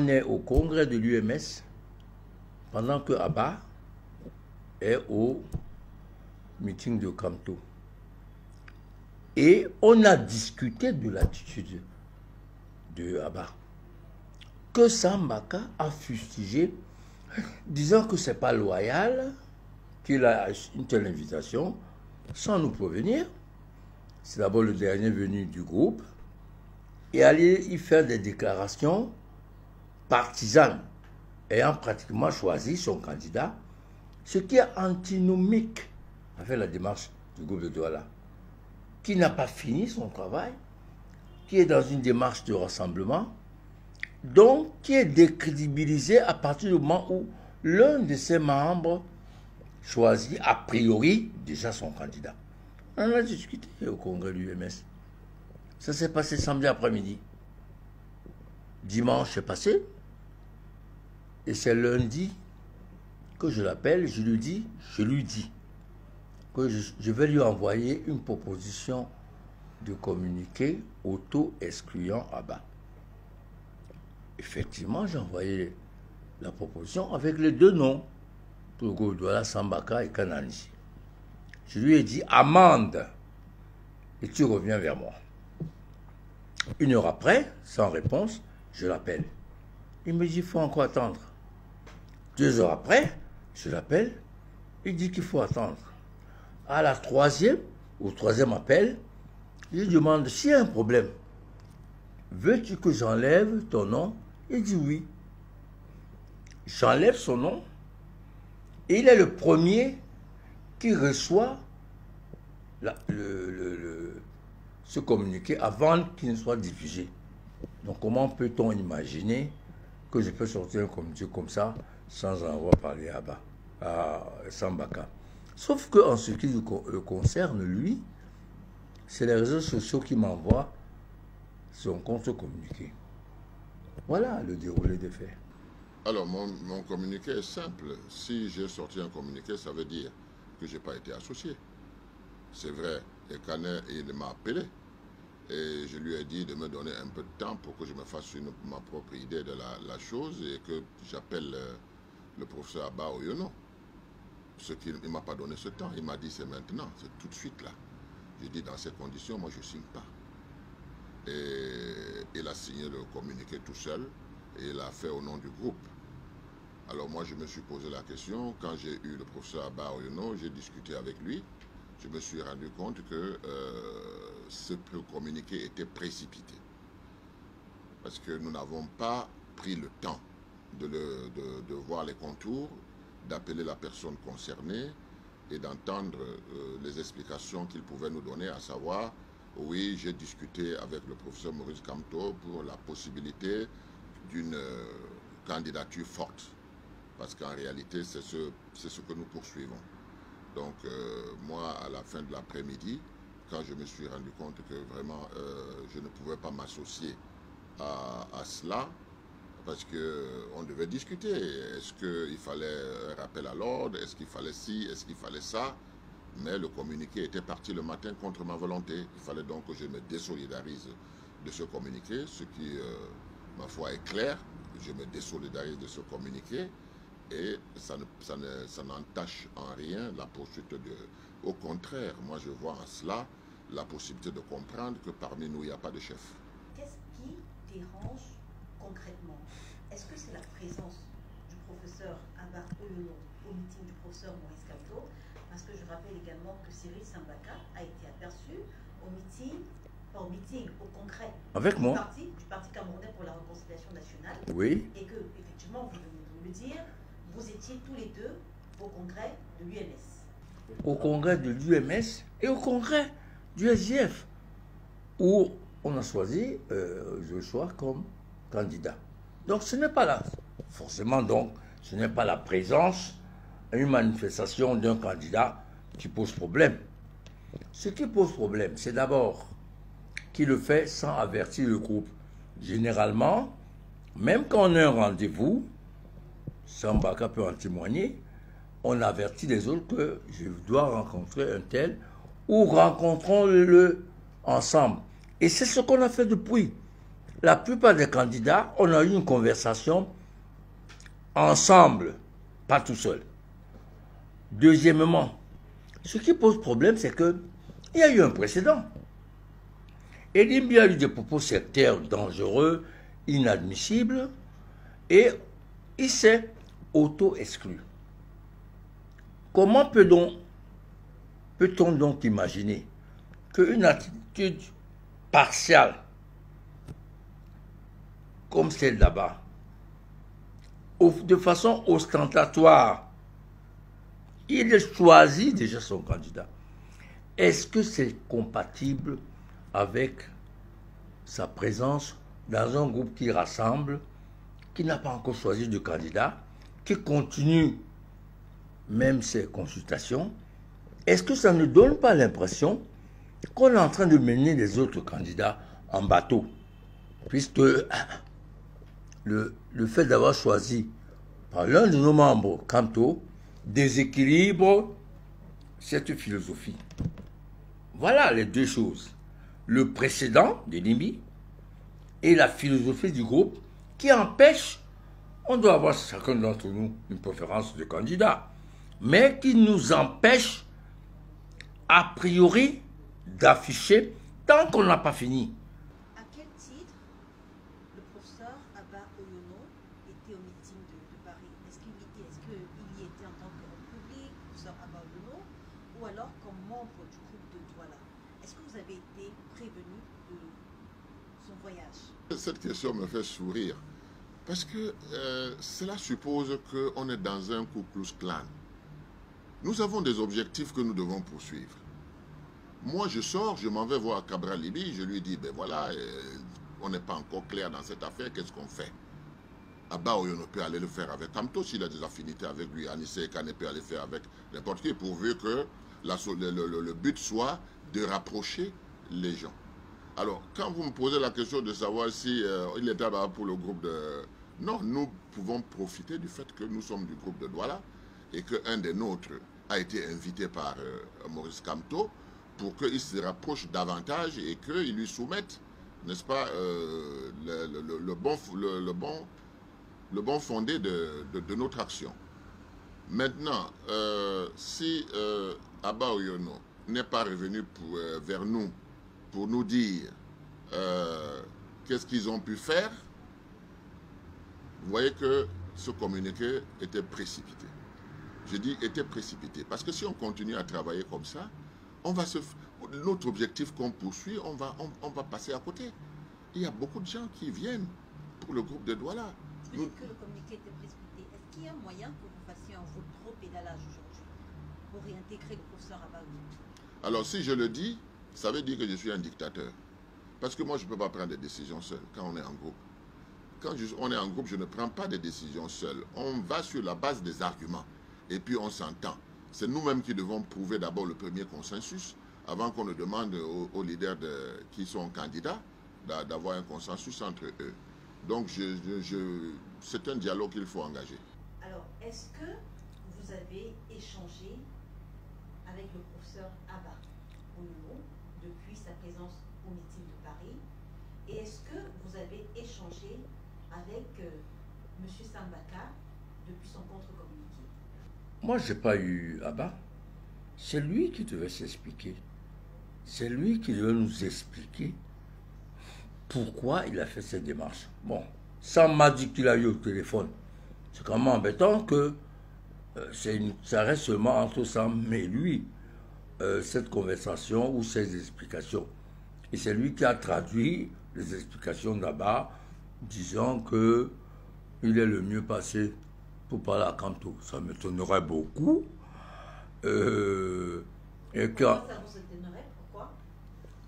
On est au congrès de l'UMS pendant que Abba est au meeting de Kamto. Et on a discuté de l'attitude de Abba, que Sambaka a fustigé, disant que ce n'est pas loyal, qu'il a une telle invitation, sans nous prévenir. C'est d'abord le dernier venu du groupe, et aller y faire des déclarations partisanes, ayant pratiquement choisi son candidat, ce qui est antinomique avec la démarche du groupe de Douala, qui n'a pas fini son travail, qui est dans une démarche de rassemblement, donc qui est décrédibilisé à partir du moment où l'un de ses membres choisit a priori déjà son candidat. On a discuté au congrès de l'UMS. Ça s'est passé samedi après-midi. Dimanche est passé. Et c'est lundi que je l'appelle, je lui dis que je vais lui envoyer une proposition de communiqué auto-excluant Abba. Effectivement, j'ai envoyé la proposition avec les deux noms, pour le groupe Douala, Sambaka et Kanani. Je lui ai dit amende et tu reviens vers moi. 1 heure après, sans réponse, je l'appelle. Il me dit il faut encore attendre. 2 heures après, je l'appelle, il dit qu'il faut attendre. À la au troisième appel, je lui demande s'il y a un problème. Veux-tu que j'enlève ton nom? Il dit oui. J'enlève son nom et il est le premier qui reçoit ce communiqué avant qu'il ne soit diffusé. Donc comment peut-on imaginer que je peux sortir un communiqué comme ça sans en avoir parlé à Sambaka? Sauf qu'en ce qui le concerne, lui, c'est les réseaux sociaux qui m'envoient son compte communiqué. Voilà le déroulé des faits. Alors, mon communiqué est simple. Si j'ai sorti un communiqué, ça veut dire que je n'ai pas été associé. C'est vrai. Et Canet, il m'a appelé. Et je lui ai dit de me donner un peu de temps pour que je me fasse ma propre idée de la chose et que j'appelle le professeur Abba Oyono. Ce qu'il ne m'a pas donné ce temps. Il m'a dit c'est maintenant, c'est tout de suite là. J'ai dit dans ces conditions, moi je ne signe pas. Et il a signé le communiqué tout seul et il l'a fait au nom du groupe. Alors moi je me suis posé la question, quand j'ai eu le professeur Abba Oyono, j'ai discuté avec lui, je me suis rendu compte que ce communiqué était précipité. Parce que nous n'avons pas pris le temps de voir les contours, d'appeler la personne concernée et d'entendre les explications qu'il pouvait nous donner, à savoir, oui, j'ai discuté avec le professeur Maurice Kamto pour la possibilité d'une candidature forte. Parce qu'en réalité, c'est ce que nous poursuivons. Donc, moi, à la fin de l'après-midi, quand je me suis rendu compte que vraiment, je ne pouvais pas m'associer à cela, parce qu'on devait discuter. Est-ce qu'il fallait un rappel à l'ordre? Est-ce qu'il fallait ci? Est-ce qu'il fallait ça? Mais le communiqué était parti le matin contre ma volonté. Il fallait donc que je me désolidarise de ce communiqué, ce qui, ma foi, est clair. Je me désolidarise de ce communiqué et ça n'entache en rien la poursuite de... Au contraire, moi je vois en cela la possibilité de comprendre que parmi nous, il n'y a pas de chef. Qu'est-ce qui dérange concrètement? Est-ce que c'est la présence du professeur Abba Oyono au meeting du professeur Maurice Kamto? Parce que je rappelle également que Cyril Sambaka a été aperçu au congrès avec moi du Parti camerounais pour la réconciliation nationale. Oui. Et que, effectivement, vous venez de me le dire, vous étiez tous les deux au congrès de l'UMS. Au congrès de l'UMS et au congrès du SGF, où on a choisi Joshua comme candidat. Donc ce n'est pas là. Forcément, donc, ce n'est pas la présence à une manifestation d'un candidat qui pose problème. Ce qui pose problème, c'est d'abord qu'il le fait sans avertir le groupe. Généralement, même quand on a un rendez-vous, Sambaka peut en témoigner, on avertit les autres que je dois rencontrer un tel ou rencontrons-le ensemble. Et c'est ce qu'on a fait depuis. la plupart des candidats, on a eu une conversation ensemble, pas tout seul. Deuxièmement, ce qui pose problème, c'est qu'il y a eu un précédent. Elimbi a eu des propos sectaires dangereux, inadmissibles, et il s'est auto-exclu. Comment peut-on donc imaginer qu'une attitude partiale, comme celle là-bas, de façon ostentatoire, il choisit déjà son candidat. Est-ce que c'est compatible avec sa présence dans un groupe qui rassemble, qui n'a pas encore choisi de candidat, qui continue même ses consultations? Est-ce que ça ne donne pas l'impression qu'on est en train de mener les autres candidats en bateau? Puisque le fait d'avoir choisi par l'un de nos membres, Kamto, déséquilibre cette philosophie. Voilà les deux choses. Le précédent de Elimbi et la philosophie du groupe qui empêche, on doit avoir chacun d'entre nous une préférence de candidat, mais qui nous empêche a priori d'afficher tant qu'on n'a pas fini. À quel titre le professeur Abba Oyono était au meeting de Paris? Est-ce qu'il y était en tant que public, professeur Abba Oyono, ou alors comme membre du groupe de Douala? Est-ce que vous avez été prévenu de son voyage? Cette question me fait sourire, parce que cela suppose qu'on est dans un Ku Klux Klan. Nous avons des objectifs que nous devons poursuivre. Moi, je sors, je m'en vais voir Cabral Libi, je lui dis, ben voilà, on n'est pas encore clair dans cette affaire, qu'est-ce qu'on fait? Abba Oyono peut aller le faire avec Kamto, s'il a des affinités avec lui. Anissé Kane peut aller le faire avec n'importe qui, pourvu que le but soit de rapprocher les gens. Alors, quand vous me posez la question de savoir si il était là pour le groupe de... Non, nous pouvons profiter du fait que nous sommes du groupe de Douala et qu'un des nôtres a été invité par Maurice Kamto pour qu'il se rapproche davantage et qu'il lui soumette, n'est-ce pas, le bon fondé de notre action. Maintenant, si Abba Oyono n'est pas revenu vers nous pour nous dire qu'est-ce qu'ils ont pu faire, vous voyez que ce communiqué était précipité. Je dis était précipité, parce que si on continue à travailler comme ça, notre objectif qu'on poursuit, on va passer à côté. Il y a beaucoup de gens qui viennent pour le groupe de Douala. Vous dites que le communiqué était précipité. Est-ce qu'il y a un moyen que vous fassiez un rétropédalage aujourd'hui pour réintégrer le professeur Abba Oyono? Alors si je le dis, ça veut dire que je suis un dictateur. Parce que moi, je ne peux pas prendre des décisions seul quand on est en groupe. Quand on est en groupe, je ne prends pas des décisions seul. On va sur la base des arguments. Et puis on s'entend. C'est nous-mêmes qui devons prouver d'abord le premier consensus avant qu'on ne demande aux leaders qui sont candidats d'avoir un consensus entre eux. Donc c'est un dialogue qu'il faut engager. Alors, est-ce que vous avez échangé avec le professeur Abba Oyono depuis sa présence au meeting de Paris? Et est-ce que vous avez échangé avec M. Sambaka depuis son contre-communiqué? Moi, je n'ai pas eu Abba. C'est lui qui devait s'expliquer. C'est lui qui devait nous expliquer pourquoi il a fait cette démarche. Bon, ça m'a dit qu'il a eu au téléphone. C'est quand même embêtant que ça reste seulement entre Sam et lui, cette conversation ou ces explications. Et c'est lui qui a traduit les explications d'Abba, disant qu'il est le mieux passé pour parler à Kamto. Ça m'étonnerait beaucoup. Et Pourquoi ça vous étonnerait? Pourquoi?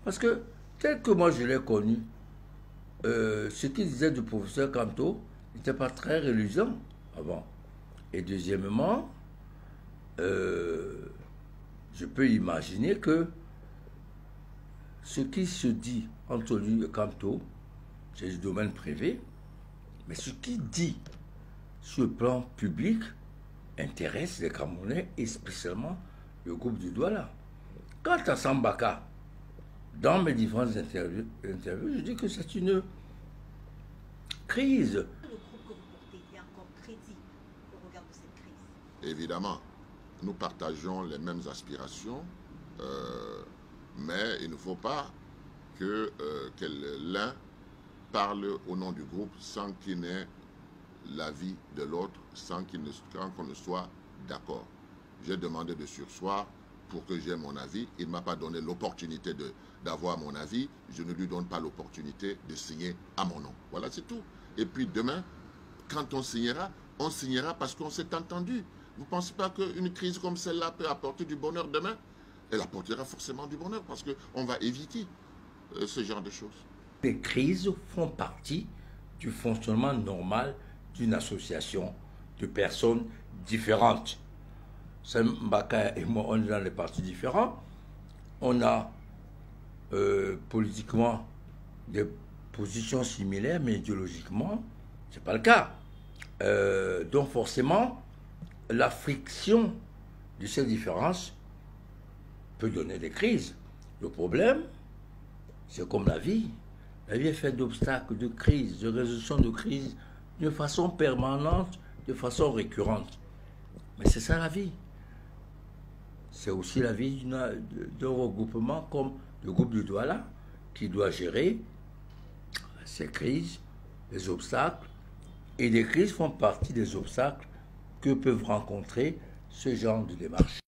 Parce que, tel que moi je l'ai connu, ce qu'il disait du professeur Kamto n'était pas très reluisant avant. Et deuxièmement, je peux imaginer que ce qui se dit entre lui et Kamto, c'est du domaine privé, mais ce qu'il dit sur le plan public intéresse les Camerounais et spécialement le groupe du Douala. Quant à Sambaka, dans mes différentes interviews, je dis que c'est une crise. Le groupe que vous portez est encore crédible au regard de cette crise? Évidemment, nous partageons les mêmes aspirations, mais il ne faut pas que l'un parle au nom du groupe sans qu'il n'ait l'avis de l'autre, sans qu'on ne soit d'accord. J'ai demandé de surseoir pour que j'aie mon avis. Il ne m'a pas donné l'opportunité d'avoir mon avis. Je ne lui donne pas l'opportunité de signer à mon nom. Voilà, c'est tout. Et puis demain, quand on signera parce qu'on s'est entendu. Vous ne pensez pas qu'une crise comme celle-là peut apporter du bonheur demain? Elle apportera forcément du bonheur parce qu'on va éviter ce genre de choses. Les crises font partie du fonctionnement normal d'une association de personnes différentes. Mbaka et moi, on est dans des partis différents. On a politiquement des positions similaires, mais idéologiquement, ce n'est pas le cas. Donc forcément, la friction de ces différences peut donner des crises. Le problème, c'est comme la vie. La vie est faite d'obstacles, de crises, de résolution de crises, de façon permanente, de façon récurrente. Mais c'est ça la vie. C'est aussi la vie d'un regroupement comme le groupe du Douala, qui doit gérer ces crises, les obstacles. Et les crises font partie des obstacles que peuvent rencontrer ce genre de démarche.